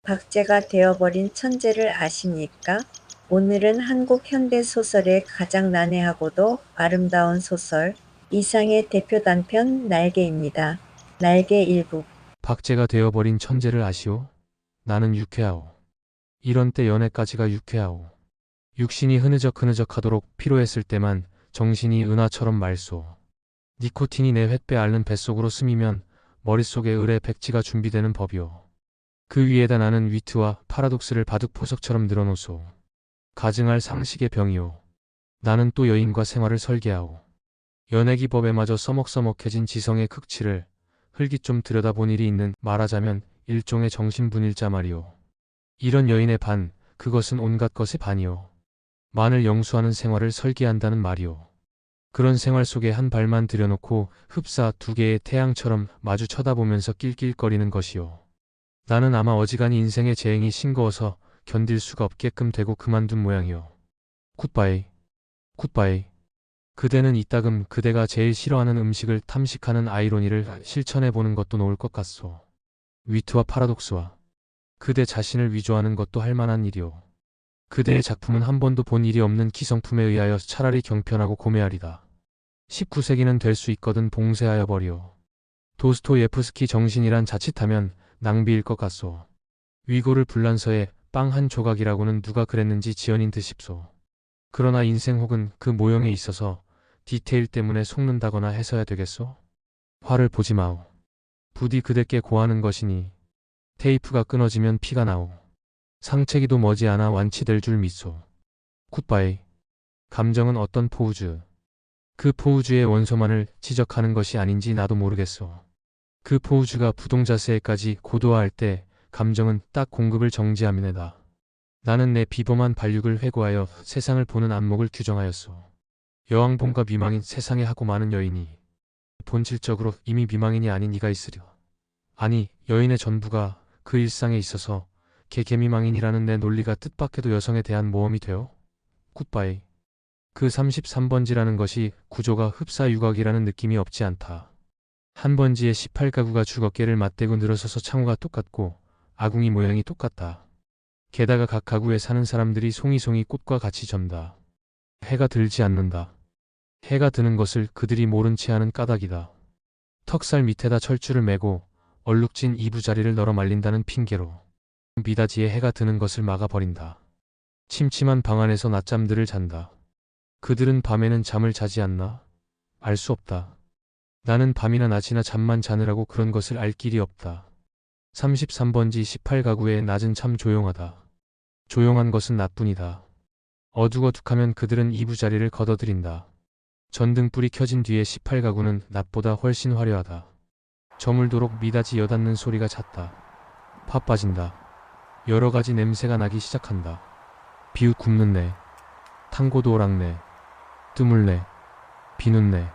박제가 되어버린 천재를 아십니까? 오늘은 한국 현대소설의 가장 난해하고도 아름다운 소설 이상의 대표 단편 날개입니다. 날개 일부. 박제가 되어버린 천재를 아시오? 나는 유쾌하오. 이런 때 연애까지가 유쾌하오. 육신이 흐느적흐느적하도록 피로했을 때만 정신이 은하처럼 맑소. 니코틴이 내 횃배 앓는 뱃속으로 스미면 머릿속에 을의 백지가 준비되는 법이오. 그 위에다 나는 위트와 파라독스를 바둑포석처럼 늘어놓소. 가증할 상식의 병이오. 나는 또 여인과 생활을 설계하오. 연애기법에마저 써먹써먹해진 지성의 극치를 흘기 좀 들여다본 일이 있는, 말하자면 일종의 정신분일자 말이오. 이런 여인의 반, 그것은 온갖 것의 반이오. 만을 영수하는 생활을 설계한다는 말이오. 그런 생활 속에 한 발만 들여놓고 흡사 두 개의 태양처럼 마주 쳐다보면서 낄낄거리는 것이오. 나는 아마 어지간히 인생의 재행이 싱거워서 견딜 수가 없게끔 되고 그만둔 모양이오. 굿바이. 굿바이. 그대는 이따금 그대가 제일 싫어하는 음식을 탐식하는 아이러니를 실천해보는 것도 놓을 것 같소. 위트와 파라독스와 그대 자신을 위조하는 것도 할 만한 일이오. 그대의 작품은 한 번도 본 일이 없는 기성품에 의하여 차라리 경편하고 고매하리다. 19세기는 될 수 있거든 봉쇄하여 버리오. 도스토예프스키 정신이란 자칫하면 낭비일 것 같소. 위고를 불란서에 빵 한 조각이라고는 누가 그랬는지 지어낸 듯싶소. 그러나 인생 혹은 그 모형에 있어서 디테일 때문에 속는다거나 해서야 되겠소? 화를 보지 마오. 부디 그대께 고하는 것이니 테이프가 끊어지면 피가 나오. 상체기도 머지않아 완치될 줄 믿소. 굿바이. 감정은 어떤 포우즈. 그 포우즈의 원소만을 지적하는 것이 아닌지 나도 모르겠소. 그 포우즈가 부동자세에까지 고도화할 때 감정은 딱 공급을 정지함이네다. 나는 내 비범한 반륙을 회고하여 세상을 보는 안목을 규정하였소. 여왕봉과 미망인 세상에 하고 많은 여인이 본질적으로 이미 미망인이 아닌 이가 있으려. 아니, 여인의 전부가 그 일상에 있어서 개미망인이라는 내 논리가 뜻밖에도 여성에 대한 모험이 되어? 굿바이. 그 33번지라는 것이 구조가 흡사유각이라는 느낌이 없지 않다. 한 번지에 18가구가 주걱깨를 맞대고 늘어서서 창호가 똑같고 아궁이 모양이 똑같다. 게다가 각 가구에 사는 사람들이 송이송이 꽃과 같이 전다. 해가 들지 않는다. 해가 드는 것을 그들이 모른 채 하는 까닭이다. 턱살 밑에다 철줄을 매고 얼룩진 이부자리를 널어 말린다는 핑계로 미닫이에 해가 드는 것을 막아버린다. 침침한 방 안에서 낮잠들을 잔다. 그들은 밤에는 잠을 자지 않나? 알 수 없다. 나는 밤이나 낮이나 잠만 자느라고 그런 것을 알 길이 없다. 33번지 18가구의 낮은 참 조용하다. 조용한 것은 나뿐이다. 어둑어둑하면 그들은 이부자리를 걷어들인다. 전등불이 켜진 뒤에 18가구는 낮보다 훨씬 화려하다. 저물도록 미닫이 여닫는 소리가 잦다. 파 빠진다. 여러 가지 냄새가 나기 시작한다. 비웃 굽는 내, 탕고도 오락내, 뜨물내, 비눗내.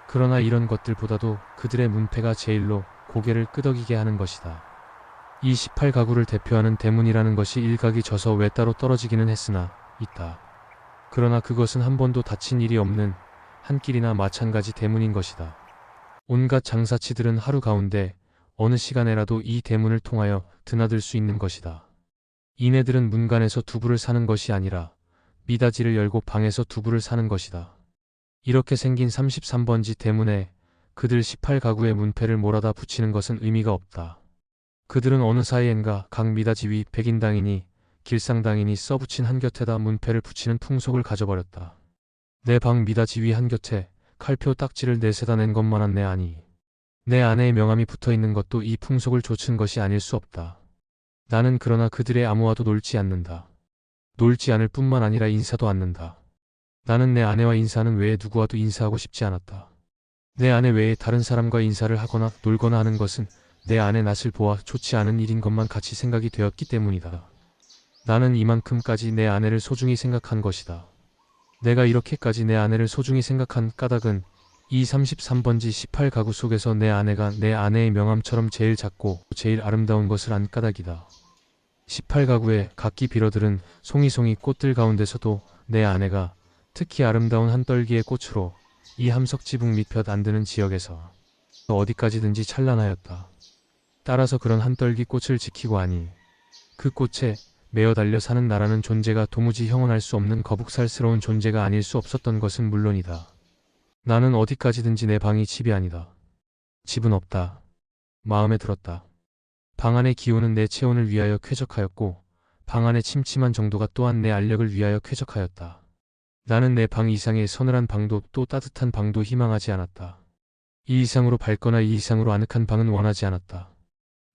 그러나 이런 것들보다도 그들의 문패가 제일로 고개를 끄덕이게 하는 것이다. 이 18가구를 대표하는 대문이라는 것이 일각이 져서 왜 따로 떨어지기는 했으나 있다. 그러나 그것은 한 번도 다친 일이 없는 한 길이나 마찬가지 대문인 것이다. 온갖 장사치들은 하루 가운데 어느 시간에라도 이 대문을 통하여 드나들 수 있는 것이다. 이네들은 문간에서 두부를 사는 것이 아니라 미닫이를 열고 방에서 두부를 사는 것이다. 이렇게 생긴 33번지 대문에 그들 18가구의 문패를 몰아다 붙이는 것은 의미가 없다. 그들은 어느 사이엔가 각 미닫이 위 백인당이니 길상당이니 써붙인 한 곁에다 문패를 붙이는 풍속을 가져버렸다. 내 방 미닫이 위 한 곁에 칼표 딱지를 내세다 낸 것만한 내 아니. 내 아내의 명함이 붙어있는 것도 이 풍속을 좇은 것이 아닐 수 없다. 나는 그러나 그들의 아무와도 놀지 않는다. 놀지 않을 뿐만 아니라 인사도 않는다. 나는 내 아내와 인사하는 외에 누구와도 인사하고 싶지 않았다. 내 아내 외에 다른 사람과 인사를 하거나 놀거나 하는 것은 내 아내 낯을 보아 좋지 않은 일인 것만 같이 생각이 되었기 때문이다. 나는 이만큼까지 내 아내를 소중히 생각한 것이다. 내가 이렇게까지 내 아내를 소중히 생각한 까닭은 이 33번지 18가구 속에서 내 아내가 내 아내의 명함처럼 제일 작고 제일 아름다운 것을 안 까닭이다. 18가구의 각기 비러들은 송이송이 꽃들 가운데서도 내 아내가 특히 아름다운 한 떨기의 꽃으로 이 함석지붕 밑볕 안 드는 지역에서 어디까지든지 찬란하였다. 따라서 그런 한 떨기 꽃을 지키고 하니 그 꽃에 매어 달려 사는 나라는 존재가 도무지 형언할 수 없는 거북살스러운 존재가 아닐 수 없었던 것은 물론이다. 나는 어디까지든지 내 방이 집이 아니다. 집은 없다. 마음에 들었다. 방 안의 기온은 내 체온을 위하여 쾌적하였고 방 안의 침침한 정도가 또한 내 알력을 위하여 쾌적하였다. 나는 내 방 이상의 서늘한 방도 또 따뜻한 방도 희망하지 않았다. 이 이상으로 밝거나 이 이상으로 아늑한 방은 원하지 않았다.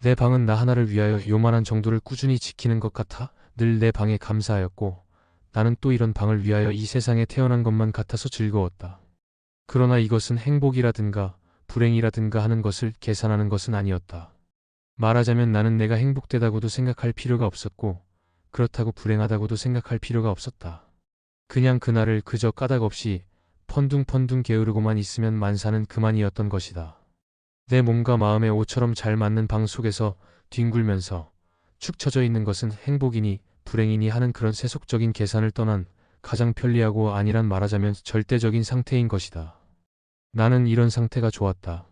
내 방은 나 하나를 위하여 요만한 정도를 꾸준히 지키는 것 같아 늘 내 방에 감사하였고 나는 또 이런 방을 위하여 이 세상에 태어난 것만 같아서 즐거웠다. 그러나 이것은 행복이라든가 불행이라든가 하는 것을 계산하는 것은 아니었다. 말하자면 나는 내가 행복되다고도 생각할 필요가 없었고 그렇다고 불행하다고도 생각할 필요가 없었다. 그냥 그날을 그저 까닭 없이 펀둥펀둥 게으르고만 있으면 만사는 그만이었던 것이다. 내 몸과 마음의 옷처럼 잘 맞는 방 속에서 뒹굴면서 축 처져 있는 것은 행복이니 불행이니 하는 그런 세속적인 계산을 떠난 가장 편리하고 아니란 말하자면 절대적인 상태인 것이다. 나는 이런 상태가 좋았다.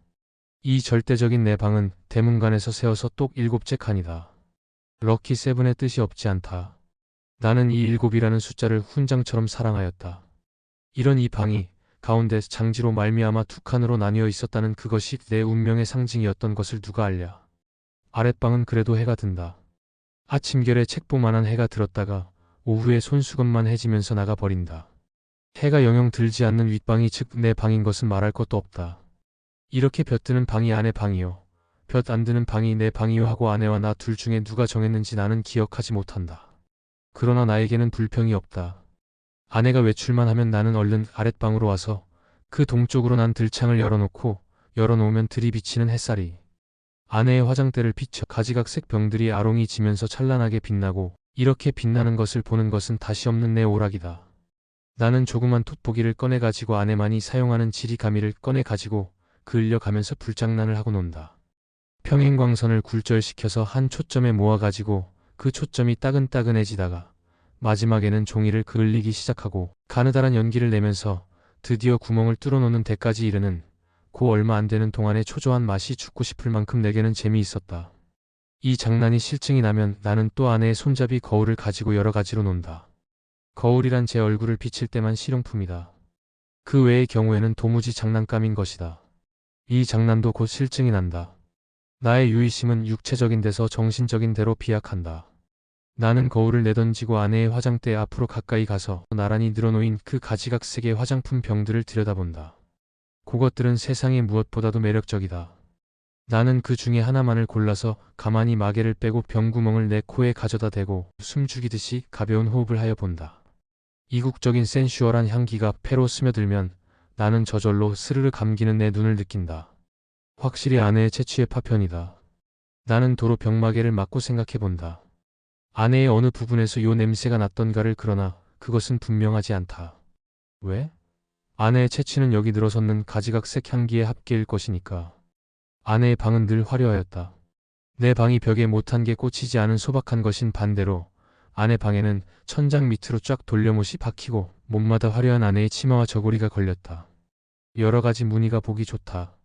이 절대적인 내 방은 대문간에서 세어서 똑 7째 칸이다. 럭키 세븐의 뜻이 없지 않다. 나는 이 7이라는 숫자를 훈장처럼 사랑하였다. 이런 이 방이 가운데 장지로 말미암아 두 칸으로 나뉘어 있었다는 그것이 내 운명의 상징이었던 것을 누가 알랴. 아랫방은 그래도 해가 든다. 아침결에 책보만한 해가 들었다가 오후에 손수건만 해지면서 나가버린다. 해가 영영 들지 않는 윗방이 즉 내 방인 것은 말할 것도 없다. 이렇게 볕 드는 방이 아내 방이요. 볕 안 드는 방이 내 방이요 하고 아내와 나 둘 중에 누가 정했는지 나는 기억하지 못한다. 그러나 나에게는 불평이 없다. 아내가 외출만 하면 나는 얼른 아랫방으로 와서 그 동쪽으로 난 들창을 열어놓으면 들이비치는 햇살이 아내의 화장대를 비춰 가지각색 병들이 아롱이 지면서 찬란하게 빛나고 이렇게 빛나는 것을 보는 것은 다시 없는 내 오락이다. 나는 조그만 돋보기를 꺼내가지고 아내만이 사용하는 지리가미를 꺼내가지고 그을려가면서 불장난을 하고 논다. 평행광선을 굴절시켜서 한 초점에 모아가지고 그 초점이 따근따근해지다가 마지막에는 종이를 그을리기 시작하고 가느다란 연기를 내면서 드디어 구멍을 뚫어놓는 데까지 이르는 고 얼마 안 되는 동안의 초조한 맛이 죽고 싶을 만큼 내게는 재미있었다. 이 장난이 실증이 나면 나는 또 아내의 손잡이 거울을 가지고 여러 가지로 논다. 거울이란 제 얼굴을 비칠 때만 실용품이다. 그 외의 경우에는 도무지 장난감인 것이다. 이 장난도 곧 실증이 난다. 나의 유의심은 육체적인 데서 정신적인 데로 비약한다. 나는 거울을 내던지고 아내의 화장대 앞으로 가까이 가서 나란히 늘어놓인 그 가지각색의 화장품 병들을 들여다본다. 그것들은 세상의 무엇보다도 매력적이다. 나는 그 중에 하나만을 골라서 가만히 마개를 빼고 병구멍을 내 코에 가져다 대고 숨죽이듯이 가벼운 호흡을 하여 본다. 이국적인 센슈얼한 향기가 폐로 스며들면 나는 저절로 스르르 감기는 내 눈을 느낀다. 확실히 아내의 채취의 파편이다. 나는 도로 병마개를 맞고 생각해본다. 아내의 어느 부분에서 요 냄새가 났던가를 그러나 그것은 분명하지 않다. 왜? 아내의 채취는 여기 늘어섰는 가지각색 향기의 합계일 것이니까. 아내의 방은 늘 화려하였다. 내 방이 벽에 못한 게 꽂히지 않은 소박한 것인 반대로 아내 방에는 천장 밑으로 쫙 돌려못이 박히고 몸마다 화려한 아내의 치마와 저고리가 걸렸다. 여러 가지 무늬가 보기 좋다.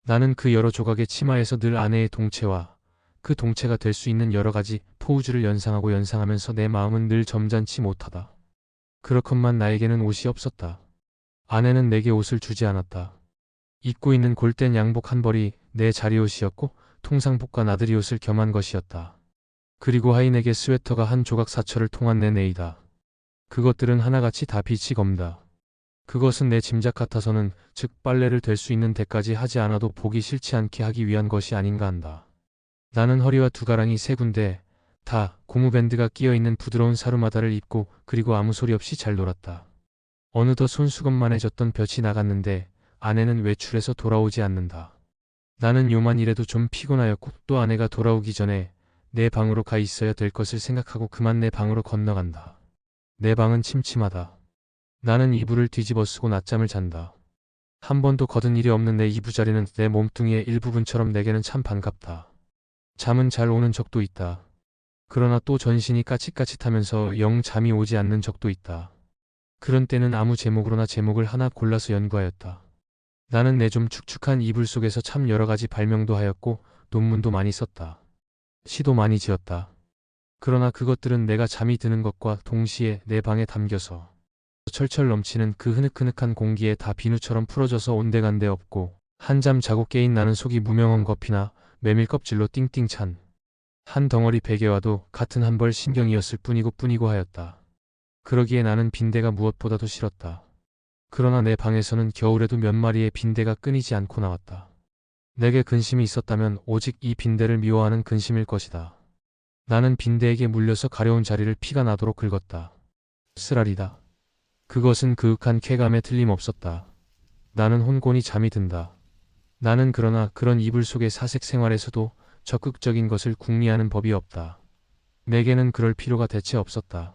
나는 그 여러 조각의 치마에서 늘 아내의 동체와 그 동체가 될 수 있는 여러 가지 포우즈를 연상하면서 내 마음은 늘 점잖지 못하다. 그렇건만 나에게는 옷이 없었다. 아내는 내게 옷을 주지 않았다. 입고 있는 골된 양복 한 벌이 내 자리옷이었고 통상복과 나들이 옷을 겸한 것이었다. 그리고 하인에게 스웨터가 한 조각 사철을 통한 내 네이다. 그것들은 하나같이 다 빛이 검다. 그것은 내 짐작 같아서는 즉 빨래를 될 수 있는 데까지 하지 않아도 보기 싫지 않게 하기 위한 것이 아닌가 한다. 나는 허리와 두 가랑이 세 군데 다 고무밴드가 끼어있는 부드러운 사루마다를 입고 그리고 아무 소리 없이 잘 놀았다. 어느덧 손수건만해졌던 볕이 나갔는데 아내는 외출해서 돌아오지 않는다. 나는 요만 이래도 좀 피곤하였고 또 아내가 돌아오기 전에 내 방으로 가 있어야 될 것을 생각하고 그만 내 방으로 건너간다. 내 방은 침침하다. 나는 이불을 뒤집어 쓰고 낮잠을 잔다. 한 번도 거둔 일이 없는 내 이부자리는 내 몸뚱이의 일부분처럼 내게는 참 반갑다. 잠은 잘 오는 적도 있다. 그러나 또 전신이 까칫까칫하면서 영 잠이 오지 않는 적도 있다. 그런 때는 아무 제목으로나 제목을 하나 골라서 연구하였다. 나는 내 좀 축축한 이불 속에서 참 여러 가지 발명도 하였고 논문도 많이 썼다. 시도 많이 지었다. 그러나 그것들은 내가 잠이 드는 것과 동시에 내 방에 담겨서 철철 넘치는 그 흐느흐느한 공기에 다 비누처럼 풀어져서 온데간데 없고 한잠 자고 깨인 나는 속이 무명한 거피나 메밀 껍질로 띵띵 찬 한 덩어리 베개와도 같은 한 벌 신경이었을 뿐이고 하였다. 그러기에 나는 빈대가 무엇보다도 싫었다. 그러나 내 방에서는 겨울에도 몇 마리의 빈대가 끊이지 않고 나왔다. 내게 근심이 있었다면 오직 이 빈대를 미워하는 근심일 것이다. 나는 빈대에게 물려서 가려운 자리를 피가 나도록 긁었다. 쓰라리다. 그것은 그윽한 쾌감에 틀림없었다. 나는 혼곤히 잠이 든다. 나는 그러나 그런 이불 속의 사색 생활에서도 적극적인 것을 궁리하는 법이 없다. 내게는 그럴 필요가 대체 없었다.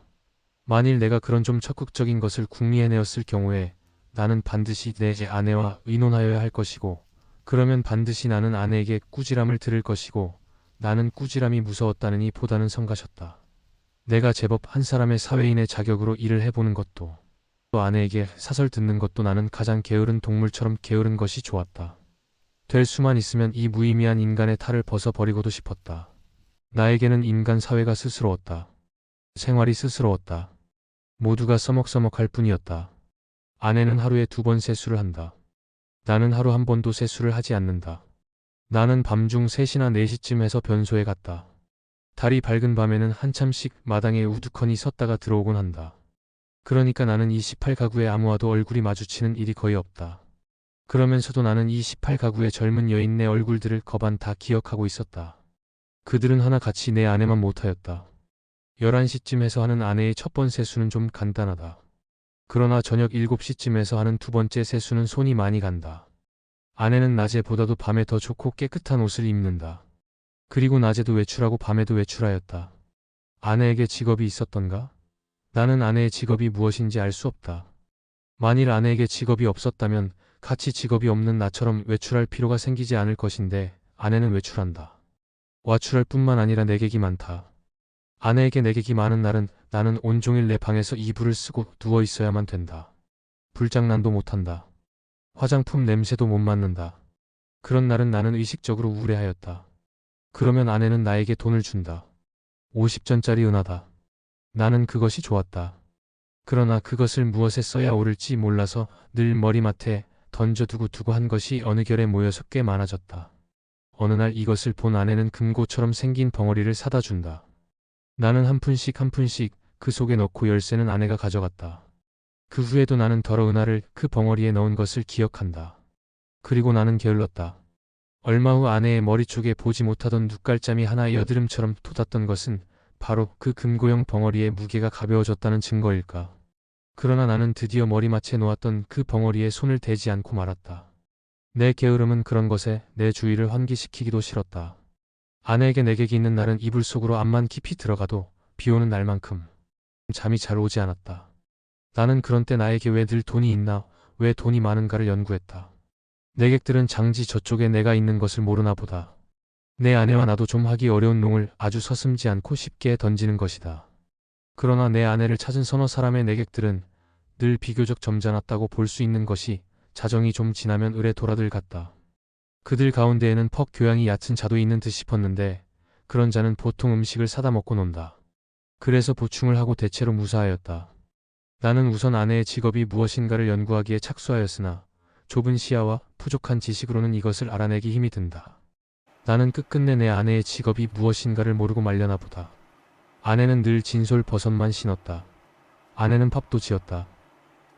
만일 내가 그런 좀 적극적인 것을 궁리해내었을 경우에 나는 반드시 내 아내와 의논하여야 할 것이고, 그러면 반드시 나는 아내에게 꾸지람을 들을 것이고, 나는 꾸지람이 무서웠다느니 보다는 성가셨다. 내가 제법 한 사람의 사회인의 자격으로 일을 해보는 것도, 또 아내에게 사설 듣는 것도 나는 가장 게으른 동물처럼 게으른 것이 좋았다. 될 수만 있으면 이 무의미한 인간의 탈을 벗어버리고도 싶었다. 나에게는 인간 사회가 스스로웠다. 생활이 스스로웠다. 모두가 써먹써먹할 뿐이었다. 아내는 하루에 2번 세수를 한다. 나는 하루 한 번도 세수를 하지 않는다. 나는 밤중 3시나 4시쯤 해서 변소에 갔다. 달이 밝은 밤에는 한참씩 마당에 우두커니 섰다가 들어오곤 한다. 그러니까 나는 이 18가구의 아무와도 얼굴이 마주치는 일이 거의 없다. 그러면서도 나는 이 18가구의 젊은 여인네 얼굴들을 거반 다 기억하고 있었다. 그들은 하나같이 내 아내만 못하였다. 11시쯤 해서 하는 아내의 첫 번 세수는 좀 간단하다. 그러나 저녁 7시쯤에서 하는 2번째 세수는 손이 많이 간다. 아내는 낮에보다도 밤에 더 좋고 깨끗한 옷을 입는다. 그리고 낮에도 외출하고 밤에도 외출하였다. 아내에게 직업이 있었던가? 나는 아내의 직업이 무엇인지 알 수 없다. 만일 아내에게 직업이 없었다면 같이 직업이 없는 나처럼 외출할 필요가 생기지 않을 것인데 아내는 외출한다. 와출할 뿐만 아니라 내객이 많다. 아내에게 내객이 많은 날은 나는 온종일 내 방에서 이불을 쓰고 누워 있어야만 된다. 불장난도 못한다. 화장품 냄새도 못 맡는다. 그런 날은 나는 의식적으로 우울해하였다. 그러면 아내는 나에게 돈을 준다. 50전짜리 은하다. 나는 그것이 좋았다. 그러나 그것을 무엇에 써야 옳을지 몰라서 늘 머리맡에 던져두고 한 것이 어느 결에 모여서 꽤 많아졌다. 어느 날 이것을 본 아내는 금고처럼 생긴 벙어리를 사다 준다. 나는 한 푼씩 그 속에 넣고 열쇠는 아내가 가져갔다. 그 후에도 나는 더러 은하를 그 벙어리에 넣은 것을 기억한다. 그리고 나는 게을렀다. 얼마 후 아내의 머리 쪽에 보지 못하던 눈깔잠이 하나 여드름처럼 돋았던 것은 바로 그 금고형 벙어리의 무게가 가벼워졌다는 증거일까. 그러나 나는 드디어 머리맡에 놓았던 그 벙어리에 손을 대지 않고 말았다. 내 게으름은 그런 것에 내 주의를 환기시키기도 싫었다. 아내에게 내객이 있는 날은 이불 속으로 암만 깊이 들어가도 비오는 날만큼 잠이 잘 오지 않았다. 나는 그런 때 나에게 왜 늘 돈이 있나, 왜 돈이 많은가를 연구했다. 내객들은 장지 저쪽에 내가 있는 것을 모르나 보다. 내 아내와 나도 좀 하기 어려운 농을 아주 서슴지 않고 쉽게 던지는 것이다. 그러나 내 아내를 찾은 서너 사람의 내객들은 늘 비교적 점잖았다고 볼 수 있는 것이 자정이 좀 지나면 을의 도라들 같다. 그들 가운데에는 퍽 교양이 얕은 자도 있는 듯 싶었는데 그런 자는 보통 음식을 사다 먹고 논다. 그래서 보충을 하고 대체로 무사하였다. 나는 우선 아내의 직업이 무엇인가를 연구하기에 착수하였으나 좁은 시야와 부족한 지식으로는 이것을 알아내기 힘이 든다. 나는 끝끝내 내 아내의 직업이 무엇인가를 모르고 말려나 보다. 아내는 늘 진솔 버섯만 신었다. 아내는 밥도 지었다.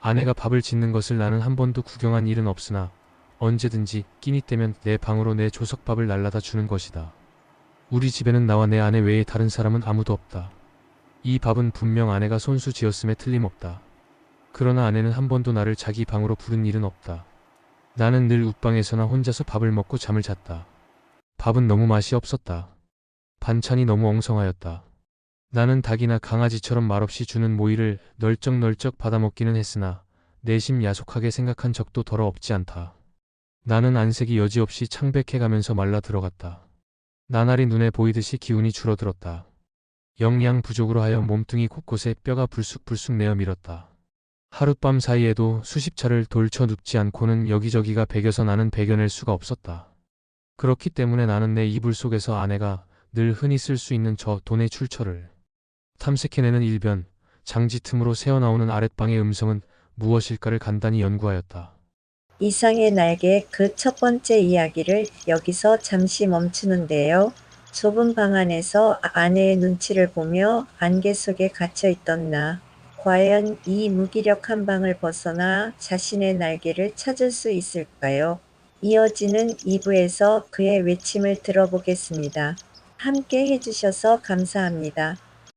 아내가 밥을 짓는 것을 나는 한 번도 구경한 일은 없으나 언제든지 끼니 때면 내 방으로 내 조석밥을 날라다 주는 것이다. 우리 집에는 나와 내 아내 외에 다른 사람은 아무도 없다. 이 밥은 분명 아내가 손수 지었음에 틀림없다. 그러나 아내는 한 번도 나를 자기 방으로 부른 일은 없다. 나는 늘 웃방에서나 혼자서 밥을 먹고 잠을 잤다. 밥은 너무 맛이 없었다. 반찬이 너무 엉성하였다. 나는 닭이나 강아지처럼 말없이 주는 모이를 널쩍널쩍 받아먹기는 했으나 내심 야속하게 생각한 적도 더러 없지 않다. 나는 안색이 여지없이 창백해가면서 말라 들어갔다. 나날이 눈에 보이듯이 기운이 줄어들었다. 영양 부족으로 하여 몸뚱이 곳곳에 뼈가 불쑥불쑥 내어 밀었다. 하룻밤 사이에도 수십 차를 돌쳐 눕지 않고는 여기저기가 베겨서 나는 베겨낼 수가 없었다. 그렇기 때문에 나는 내 이불 속에서 아내가 늘 흔히 쓸 수 있는 저 돈의 출처를 탐색해내는 일변, 장지 틈으로 새어나오는 아랫방의 음성은 무엇일까를 간단히 연구하였다. 이상의 날개 그 첫 번째 이야기를 여기서 잠시 멈추는데요. 좁은 방 안에서 아내의 눈치를 보며 안개 속에 갇혀 있던 나. 과연 이 무기력한 방을 벗어나 자신의 날개를 찾을 수 있을까요? 이어지는 2부에서 그의 외침을 들어보겠습니다. 함께 해주셔서 감사합니다.